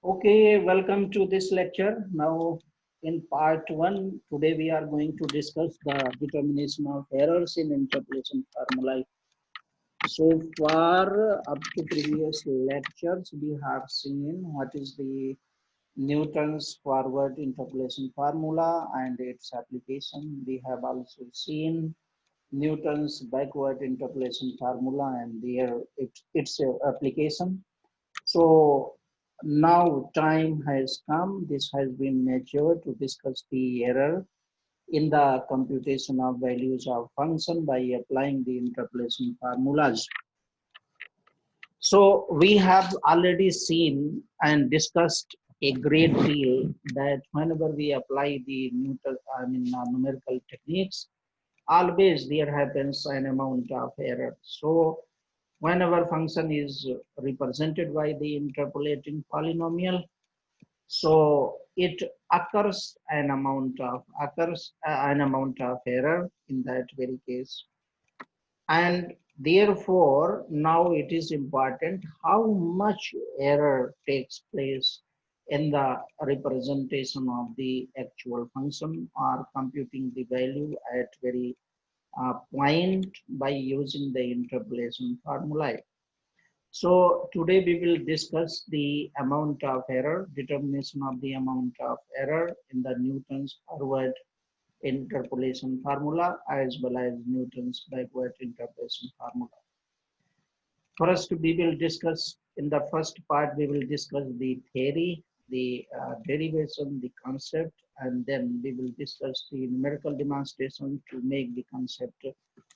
Okay, welcome to this lecture. Now, in part one, today we are going to discuss the determination of errors in interpolation formulae. So far, up to previous lectures, we have seen what is the Newton's forward interpolation formula and its application. We have also seen Newton's backward interpolation formula and its application. So now time has come, this has been matured to discuss the error in the computation of values of function by applying the interpolation formulas. So we have already seen and discussed a great deal that whenever we apply the numerical techniques, always there happens an amount of error. So whenever function is represented by the interpolating polynomial, so it occurs an amount of error in that very case, and therefore now it is important how much error takes place in the representation of the actual function or computing the value at very point by using the interpolation formula. So today we will discuss the amount of error, determination of the amount of error in the Newton's forward interpolation formula as well as Newton's backward interpolation formula. First, we will discuss in the first part, we will discuss the theory, the derivation, the concept, and then we will discuss the numerical demonstration to make the concept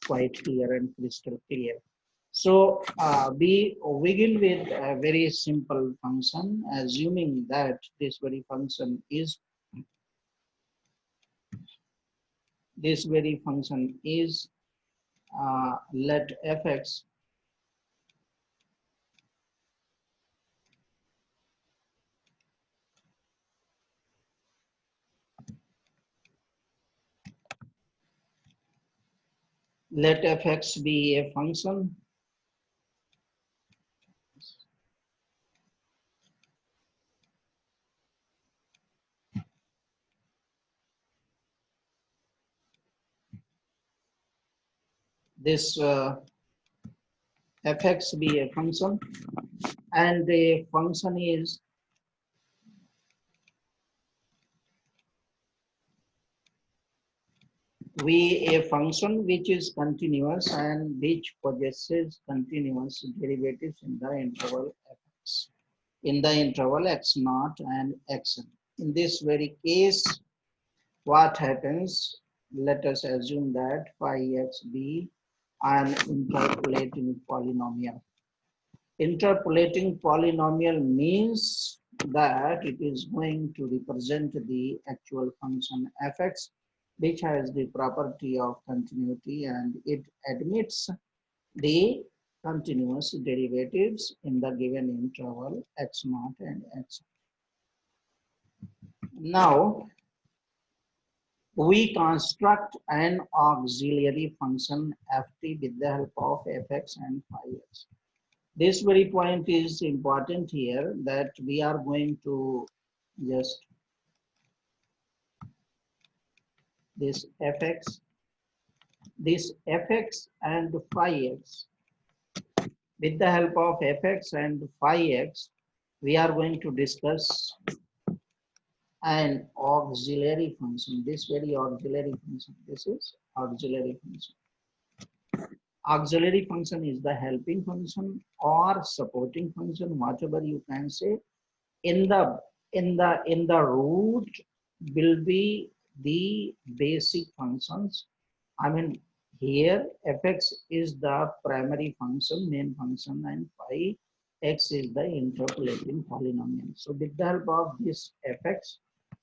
quite clear and crystal clear. So we begin with a very simple function, assuming that this very function is let fx be a function this fx be a function, and the function is a function which is continuous and which possesses continuous derivatives in the interval fx, in the interval x naught and xn. In this very case, what happens? Let us assume that phi x be an interpolating polynomial. Interpolating polynomial means that it is going to represent the actual function fx, which has the property of continuity, and it admits the continuous derivatives in the given interval x naught and x. Now we construct an auxiliary function ft with the help of fx and phi x. This very point is important here, that we are going to just this fx and phi x. With the help of fx and phi x, we are going to discuss an auxiliary function. This very auxiliary function. This is auxiliary function. Auxiliary function is the helping function or supporting function, whatever you can say. In the root will be the basic functions. I mean, here fx is the primary function, main function, and phi x is the interpolating polynomial. So with the help of this fx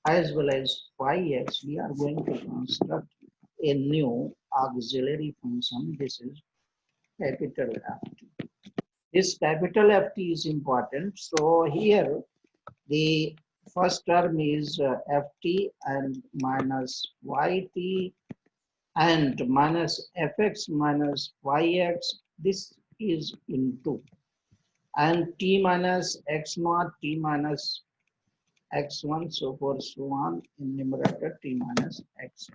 as well as phi x, we are going to construct a new auxiliary function. This is capital Ft. This capital Ft is important. So here the first term is Ft and minus Yt and minus Fx minus Yx. This is into, and T minus X naught, T minus x1, so forth, so on, in numerator t minus x.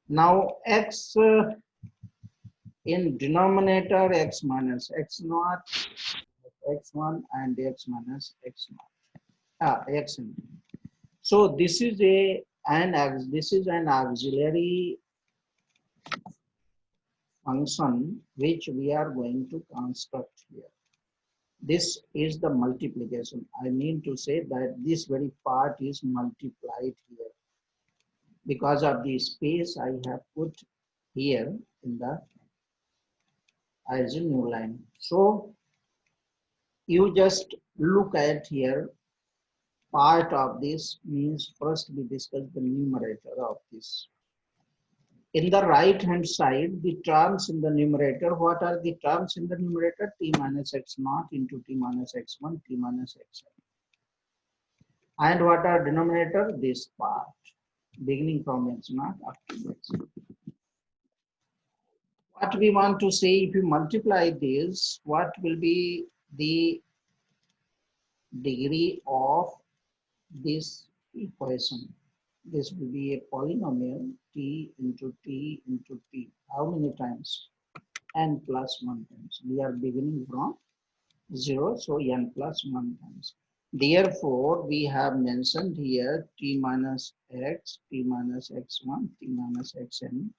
Now x in denominator x minus x naught, x1 and x minus x naught, xn. So this is an auxiliary function which we are going to construct here. This is the multiplication. I mean to say that this very part is multiplied here because of the space I have put here in the as a new line. So you just look at here, part of this means first we discuss the numerator of this. In the right hand side, the terms in the numerator, what are the terms in the numerator? T minus x naught into t minus x1, t minus xn. And what are denominator? This part, beginning from x naught up to x. What we want to say, if you multiply this, what will be the degree of this equation? This will be a polynomial t into t into t. How many times? N plus 1 times. We are beginning from 0, so n plus 1 times. Therefore, we have mentioned here t minus x, t minus x1, t minus xn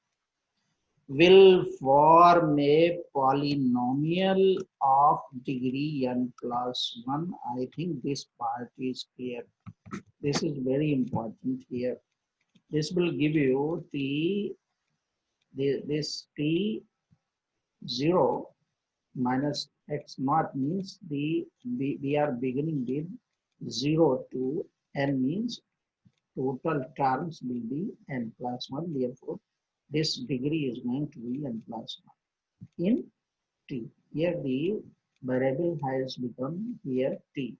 will form a polynomial of degree n plus 1. I think this part is clear. This is very important here. This will give you this t0 minus x naught means we are beginning with 0 to n means total terms will be n plus 1. Therefore, this degree is going to be n plus 1 in t. Here the variable has become here t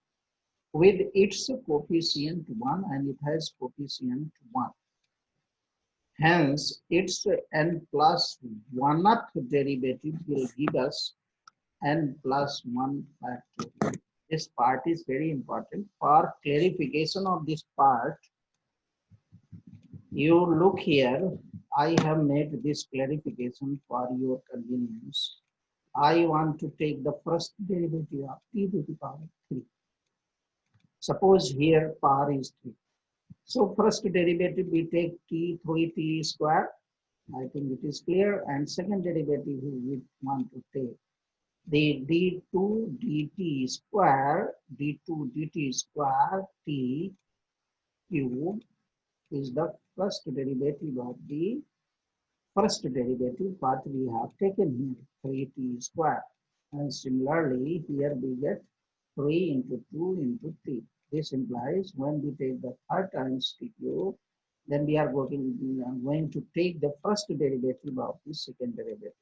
with its coefficient 1 and it has coefficient 1. Hence, its n plus 1th derivative will give us n plus 1 factorial. This part is very important. For clarification of this part, you look here, I have made this clarification for your convenience. I want to take the first derivative of t to the power 3. Suppose here power is 3. So first derivative we take t 3t square. I think it is clear. And second derivative we want to take the d2 dt square, d2 dt square t cube is the first derivative of the first derivative what we have taken here, 3t square. And similarly, here we get 3 into 2 into t. This implies when we take the third times t cube, then we are going to take the first derivative of the second derivative.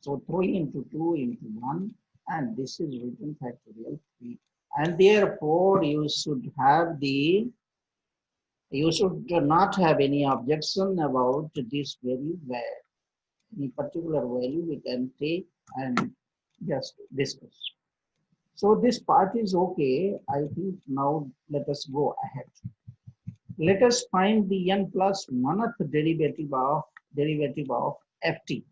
So 3 into 2 into 1, and this is written factorial 3. And therefore, you should not have any objection about this value where any particular value we can take and just discuss. So this part is okay. I think now let us go ahead. Let us find the n plus 1th derivative of ft.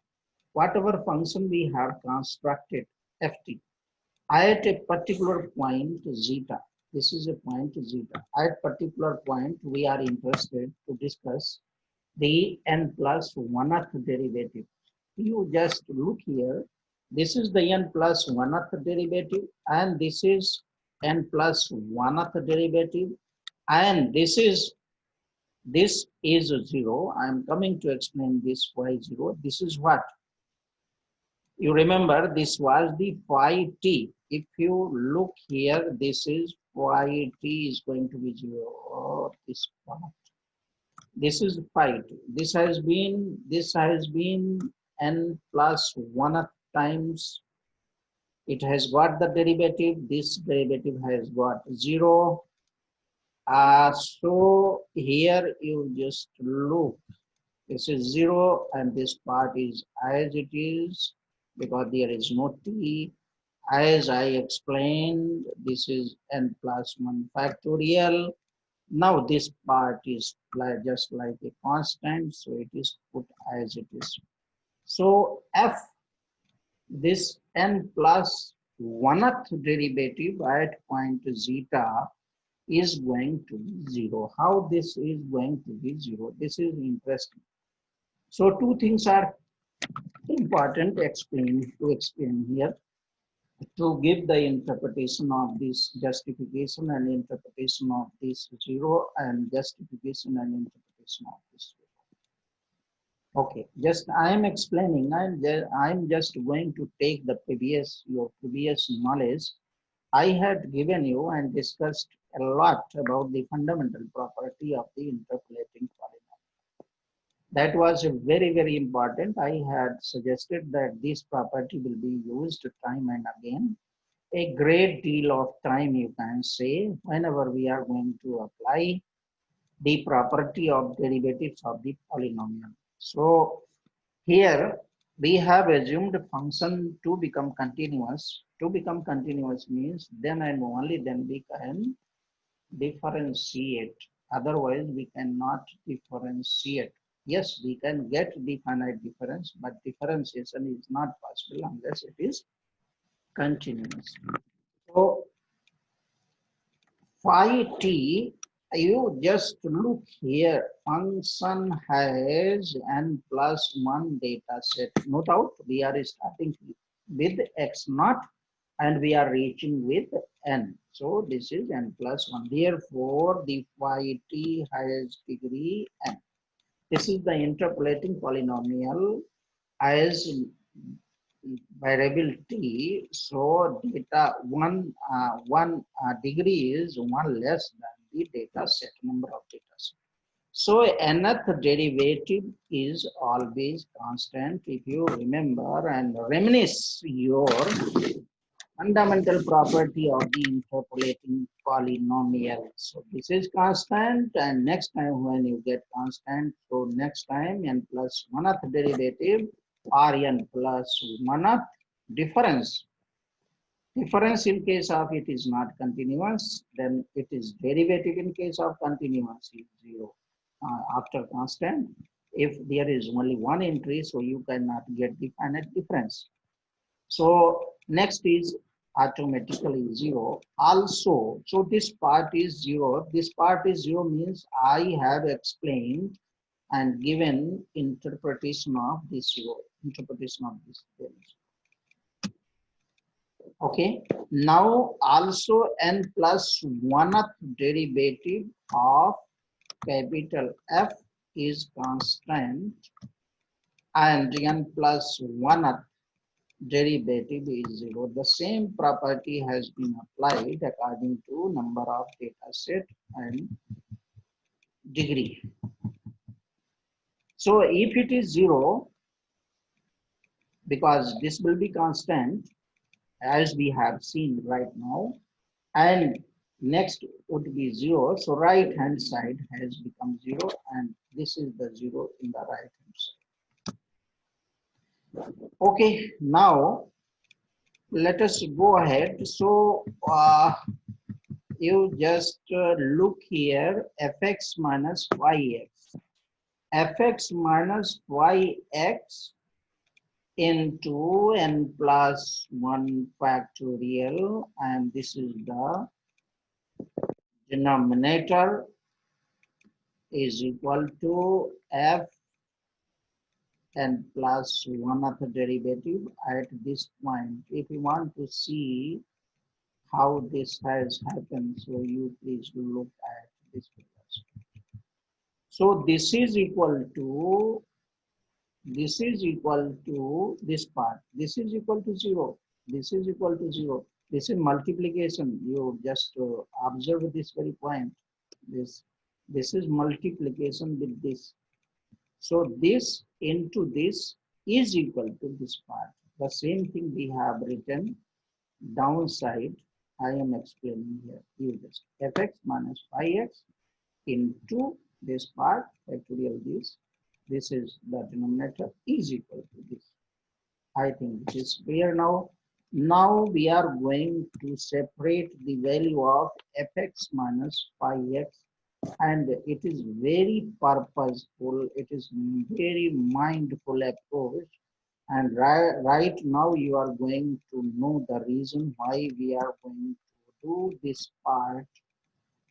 Whatever function we have constructed ft at a particular point zeta. This is a point zeta. At particular point we are interested to discuss the n plus 1th derivative. You just look here. This is the n plus 1th derivative and this is n plus 1th derivative and this is 0. I am coming to explain this why 0. This is what? You remember this was the phi t. If you look here, this is phi t is going to be 0. Oh, this part. This is phi t. This has been n plus 1 times. It has got the derivative. This derivative has got 0. So here you just look. This is 0 and this part is as it is because there is no t. As I explained, this is n plus 1 factorial. Now this part is like just like a constant, so it is put as it is. So f, this n plus 1th derivative at point zeta is going to be 0. How this is going to be 0? This is interesting. So two things are important to explain here, to give the interpretation of this justification and interpretation of this 0 and justification and interpretation of this 0. Okay, just I am explaining, I'm just going to take the your previous knowledge. I had given you and discussed a lot about the fundamental property of the interpolating polynomial. That was very important. I had suggested that this property will be used time and again, a great deal of time, you can say, whenever we are going to apply the property of derivatives of the polynomial. So here we have assumed function to become continuous. To become continuous means then and only then we can differentiate. Otherwise, we cannot differentiate. Yes, we can get the finite difference, but differentiation is not possible unless it is continuous. So phi t, you just look here, function has n plus 1 data set. No doubt we are starting with x naught and we are reaching with n. So this is n plus 1. Therefore, the phi t has degree n. This is the interpolating polynomial as variability. So data one degree is one less than the data set, number of data set. So nth derivative is always constant. If you remember and reminisce your fundamental property of the interpolating polynomial. So this is constant, and next time when you get constant, so next time n plus 1th derivative or n plus 1th difference. Difference in case of it is not continuous, then it is derivative in case of continuous is 0 after constant. If there is only one entry, so you cannot get the finite difference. So next is automatically 0. Also, so this part is 0. This part is 0 means I have explained and given interpretation of this 0, interpretation of this values. Okay. Now also n plus 1th derivative of capital F is constant and n plus 1th derivative is 0. The same property has been applied according to number of data set and degree. So if it is 0, because this will be constant as we have seen right now, and next would be 0, so right hand side has become 0 and this is the 0 in the right hand side. Okay, now let us go ahead. So you just look here, fx minus yx. Fx minus yx into n plus 1 factorial, and this is the denominator is equal to f n plus 1th derivative at this point. If you want to see how this has happened, so you please look at this figures. So this is equal to this part. This is equal to 0. This is equal to 0. This is multiplication. You just observe this very point. This is multiplication with this. So this into this is equal to this part. The same thing we have written downside. I am explaining here. You just fx minus 5x into this part factorial this. This is the denominator is equal to this. I think this is clear now. Now we are going to separate the value of fx minus phi x, and it is very purposeful, it is very mindful approach, and right now you are going to know the reason why we are going to do this part.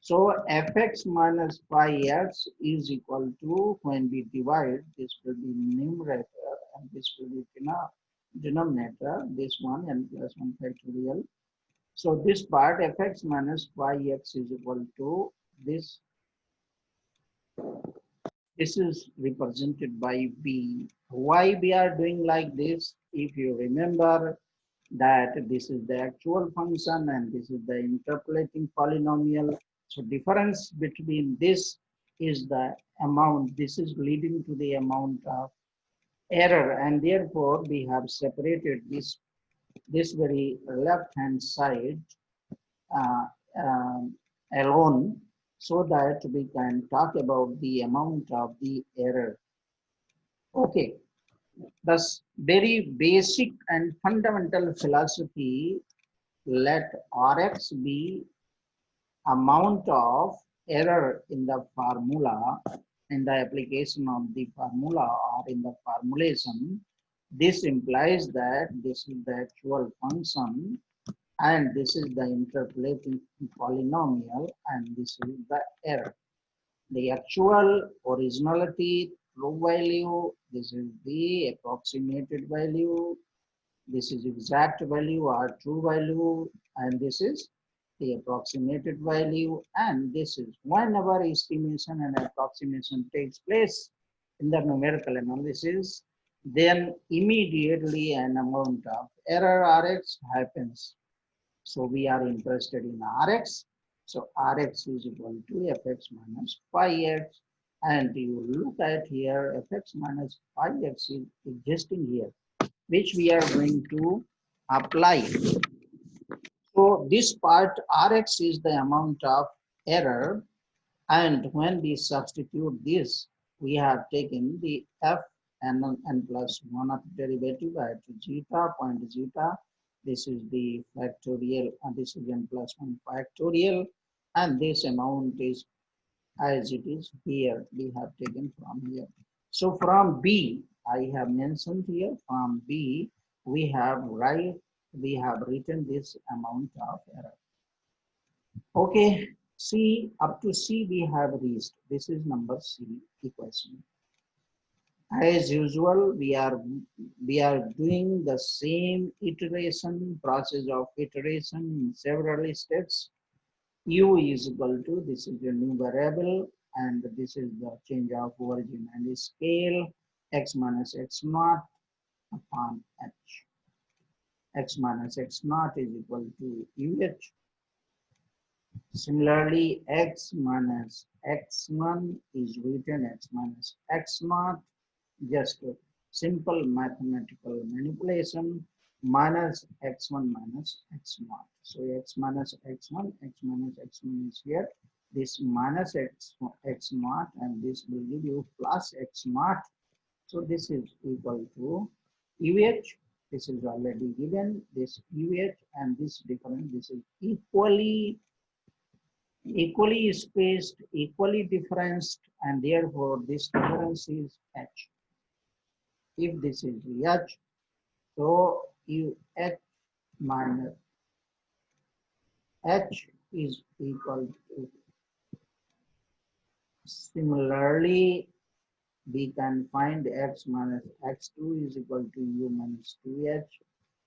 So fx minus phi x is equal to, when we divide, this will be numerator and this will be denominator, this one n plus 1 factorial. So this part fx minus phi x is equal to this. This is represented by b. Why we are doing like this? If you remember that this is the actual function and this is the interpolating polynomial. So difference between this is the amount. This is leading to the amount of error, and therefore we have separated this very left hand side uh, alone, so that we can talk about the amount of the error. Okay, thus very basic and fundamental philosophy, let Rx be amount of error in the formula, in the application of the formula or in the formulation. This implies that this is the actual function and this is the interpolating polynomial and this is the error. The actual originality, true value, this is the approximated value, this is exact value or true value, and this is the approximated value, and this is whenever estimation and approximation takes place in the numerical analysis, then immediately an amount of error Rx happens. So we are interested in Rx. So Rx is equal to fx minus phi x, and you look at here fx minus phi x is existing here, which we are going to apply. So this part Rx is the amount of error, and when we substitute this, we have taken the f n plus 1 of derivative at zeta, point zeta. This is the factorial, and this is n plus 1 factorial, and this amount is as it is here, we have taken from here. So from B, I have mentioned here, from B, we have written this amount of error. Okay, C, up to C we have reached. This is number C equation. As usual, we are doing the same iteration, process of iteration in several steps. U is equal to, this is a new variable, and this is the change of origin and scale, x minus x naught upon h. X minus x naught is equal to UH. Similarly, x minus x1 is written x minus x naught, just a simple mathematical manipulation, minus x1 minus x naught. So x minus x1, x minus x1 is here. This minus x naught, and this will give you plus x naught. So this is equal to UH. This is already given. This UH and this difference, this is equally spaced, equally differenced, and therefore this difference is H. If this is H, so UH minus H is equal to, similarly, we can find x minus x2 is equal to u minus 2h,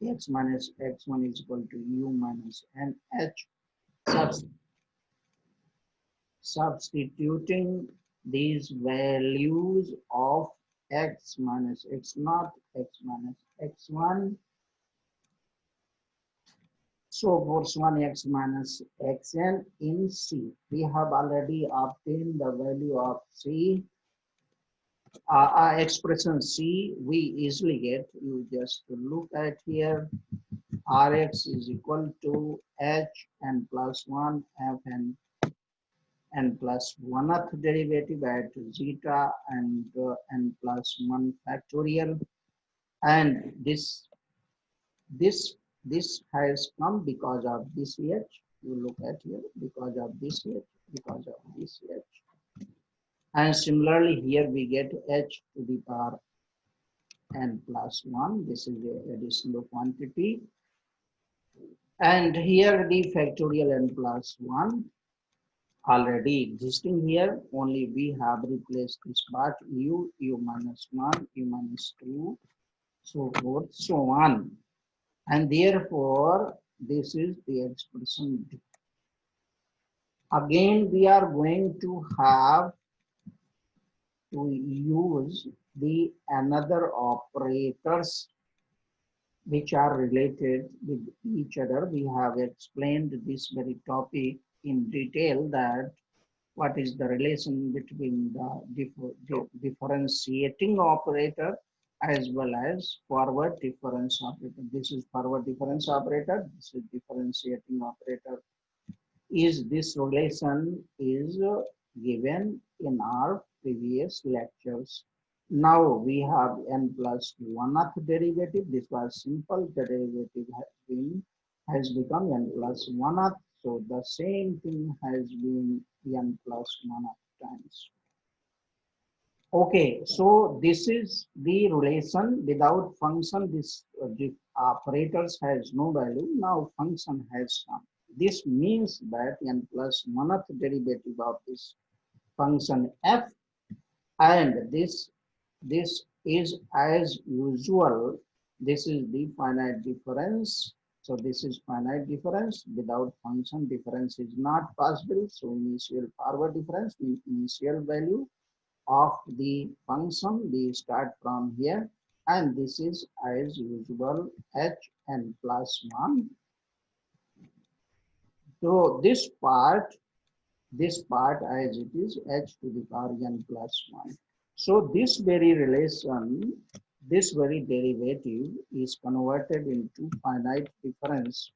x minus x1 is equal to u minus nh. Substituting these values of x minus x naught, x minus x1, so forth one x minus xn in C. We have already obtained the value of C. Expression C, we easily get, you just look at here, Rx is equal to H n plus 1 F n plus 1th derivative at zeta and n plus 1 factorial, and this This has come because of this H. You look at here, because of this H, because of this H. And similarly, here we get H to the power n plus 1. This is the additional quantity. And here the factorial n plus 1 already existing here. Only we have replaced this part u minus 1, u minus 2, so forth, so on. And therefore, this is the expression D. Again, we are going to have to use the another operators which are related with each other. We have explained this very topic in detail, that what is the relation between the differentiating operator as well as forward difference operator. This is forward difference operator, this is differentiating operator. Is this relation is given in our previous lectures. Now we have n plus 1th derivative. This was simple. The derivative has become n plus 1th. So the same thing has been n plus 1th times. Okay, so this is the relation. Without function, this operators has no value. Now function has come. This means that n plus 1th derivative of this function f, and this is as usual. This is the finite difference. So this is finite difference. Without function, difference is not possible. So initial forward difference, the initial value of the function, we start from here, and this is as usual h n plus 1. So this part as it is h to the power n plus 1. So this very relation, this very derivative is converted into finite difference,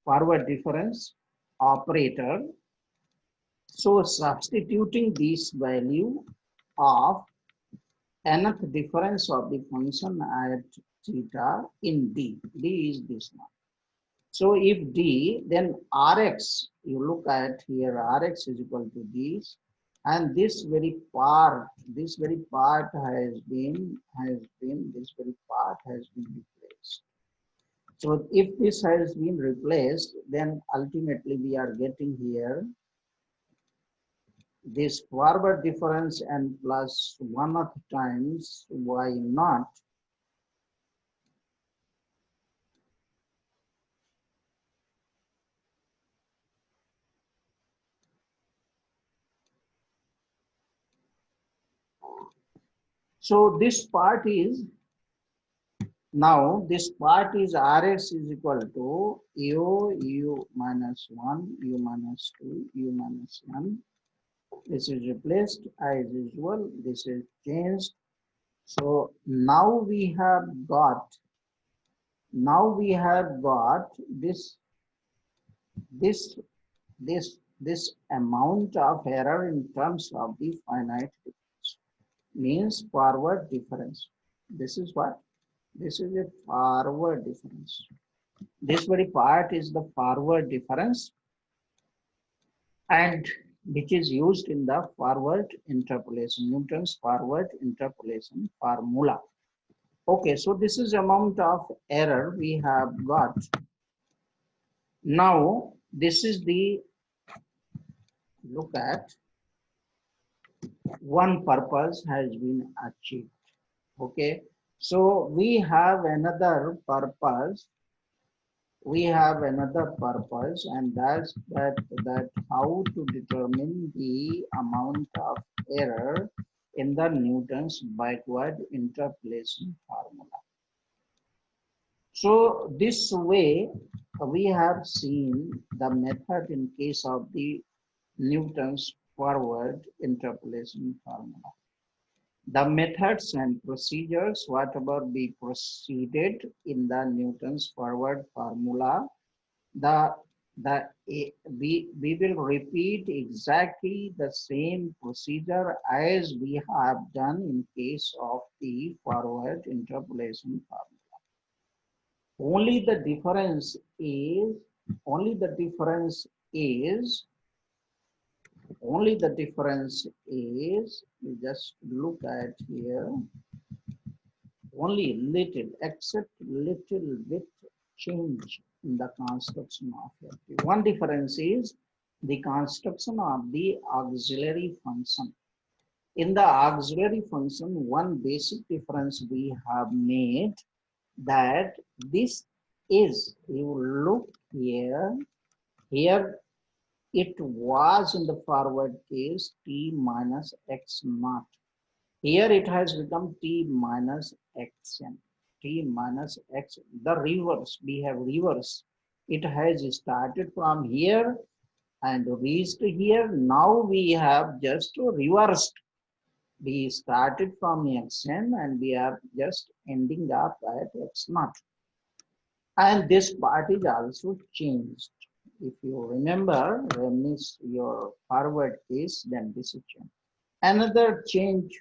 forward difference operator. So substituting this value of nth difference of the function at theta in D. D is this one. So if D, then Rx, you look at here, Rx is equal to this, and this very part has been, replaced. So if this has been replaced, then ultimately we are getting here this forward difference n plus 1th times y naught. So this part is, now this part is Rx is equal to u minus 1, u minus 2, u minus 1. This is replaced as usual. This is changed. So now we have got this this this amount of error in terms of the finite difference, means forward difference. This is what? This is a forward difference. This very part is the forward difference, and which is used in the forward interpolation, Newton's forward interpolation formula. Okay, so this is amount of error we have got. Now this is the, look at, one purpose has been achieved. Okay, so we have another purpose, and that's that how to determine the amount of error in the Newton's backward interpolation formula. So this way we have seen the method in case of the Newton's forward interpolation formula. The methods and procedures, whatever we proceeded in the Newton's forward formula, we will repeat exactly the same procedure as we have done in case of the forward interpolation formula. Only the difference is, only the difference is, only the difference is, you just look at here, only little, except little bit change in the construction of it. One difference is the construction of the auxiliary function. In the auxiliary function, one basic difference we have made, that this is, you look here, here it was in the forward case t minus x naught. Here it has become t minus xn, t minus x, the reverse, we have reverse. It has started from here and reached here. Now we have just reversed. We started from xn and we are just ending up at x naught. And this part is also changed. If you remember, reminisce your forward case, then this is changed. Another change,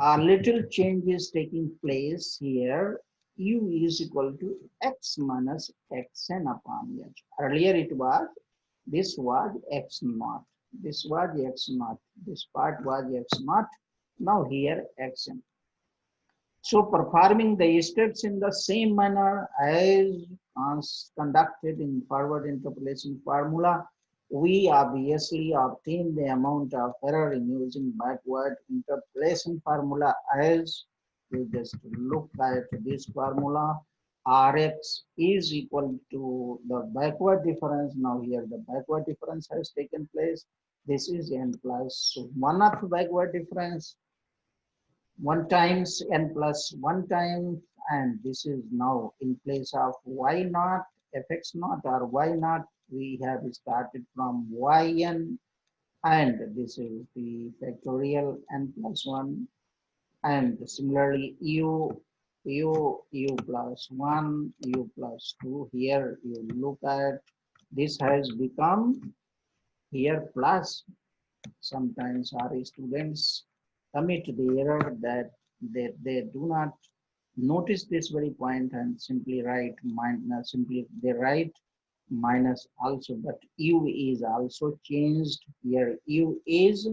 a little change is taking place here. U is equal to x minus xn upon h. Earlier it was, this was x naught. This was x naught. This part was x naught. Now here xn. So performing the steps in the same manner as conducted in forward interpolation formula, we obviously obtain the amount of error in using backward interpolation formula. As you just look at this formula, Rx is equal to the backward difference. Now here the backward difference has taken place. This is n plus 1 of backward difference, 1 times n plus 1 times, and this is now in place of y naught, fx naught or y naught. We have started from yn, and this is the factorial n plus 1, and similarly u plus 1, u plus 2. Here you look at, this has become here plus. Sometimes our students commit the error that they do not notice this very point and simply write minus, simply they write minus also, but u is also changed here. U is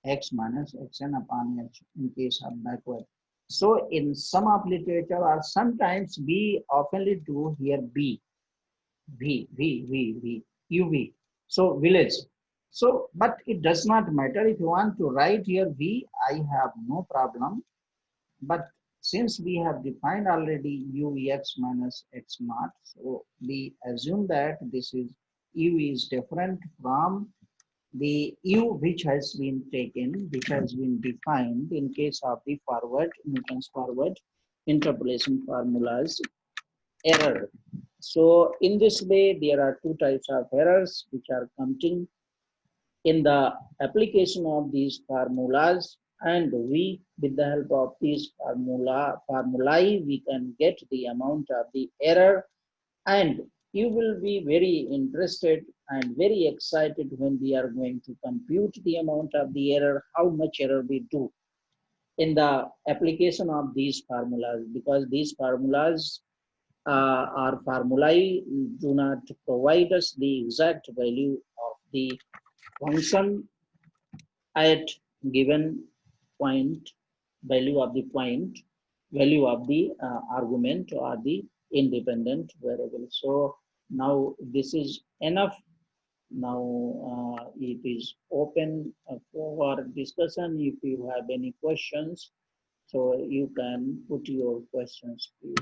x minus xn upon h in case of backward. So in some of literature, or sometimes we oftenly do here b, UV. So village. So, but it does not matter. If you want to write here V, I have no problem. But since we have defined already UX minus X naught, so we assume that this is U is different from the U which has been taken, which has been defined in case of the forward, Newton's forward interpolation formulas error. So in this way, there are two types of errors which are coming in the application of these formulas, and we, with the help of these formulae, we can get the amount of the error, and you will be very interested and very excited when we are going to compute the amount of the error, how much error we do in the application of these formulas, because these formulas our formulae do not provide us the exact value of the function at given point, value of the point, value of the argument or the independent variable. So now this is enough. Now it is open for discussion. If you have any questions, so you can put your questions, please.